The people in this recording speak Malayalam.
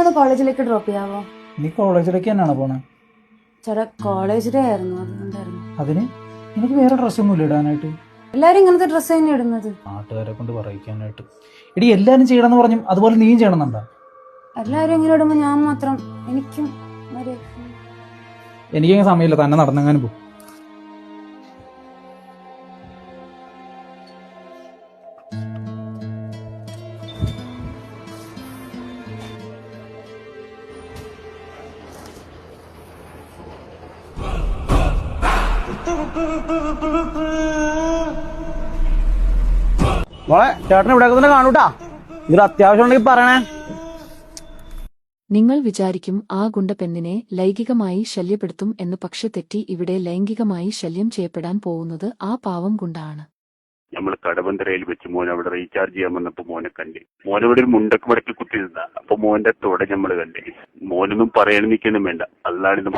ചേട്ടാ കോളേജിലേക്ക് ഡ്രോപ്പ് ചെയ്യാവോ? നീ കോളേജിലേക്ക് തന്നെയാണോ പോണേ? ചേട്ടാ കോളേജിലെ ആയിരുന്നു, അതുകൊണ്ടായിരുന്നു. അതിന് എനിക്ക് വേറെ ഡ്രസ്സൊന്നും ഇടാനായിട്ട്. എല്ലാരും ഇങ്ങനത്തെ ഡ്രസ്സ് തന്നെ ഇടുന്നത്. നാട്ടുകാരെ കൊണ്ട് പറയിക്കാനായിട്ട്. എടി എല്ലാരും ചെയ്യണമെന്ന് പറഞ്ഞു, അതുപോലെ നീയും ചെയ്യണമെന്നുണ്ടോ? എല്ലാരും ഇങ്ങനെ ഇടുമ്പോ ഞാൻ മാത്രം എനിക്കും എനിക്കങ്ങനെ സമയമില്ല, തന്നെ നടന്നെങ്ങാനും പോകും. മോളെ ചേട്ടൻ ഇവിടെ തന്നെ കാണൂട്ടാ, ഇതിൽ അത്യാവശ്യം ഉണ്ടെങ്കിൽ പറയണേ. നിങ്ങൾ വിചാരിക്കും ആ ഗുണ്ട പെണ്ണിനെ ലൈംഗികമായി ശല്യപ്പെടുത്തും എന്ന്, പക്ഷെ തെറ്റി. ഇവിടെ ലൈംഗികമായി ശല്യം ചെയ്യപ്പെടാൻ പോകുന്നത് ആ പാവം ഗുണ്ടാണ്. നമ്മൾ കടവന്തരയിൽ വെച്ച് മോൻ അവിടെ റീചാർജ് ചെയ്യാൻ വന്നപ്പോ മോനെ കണ്ടേ. മോനവിടെ ഒരു മുണ്ടക്ക് മടക്കി കുത്തിയിരുന്ന, അപ്പൊ മോന്റെ തോടെ നമ്മൾ കണ്ടേ. മോനൊന്നും പറയാനും നിൽക്കൊന്നും വേണ്ട, അല്ലാണ്ട്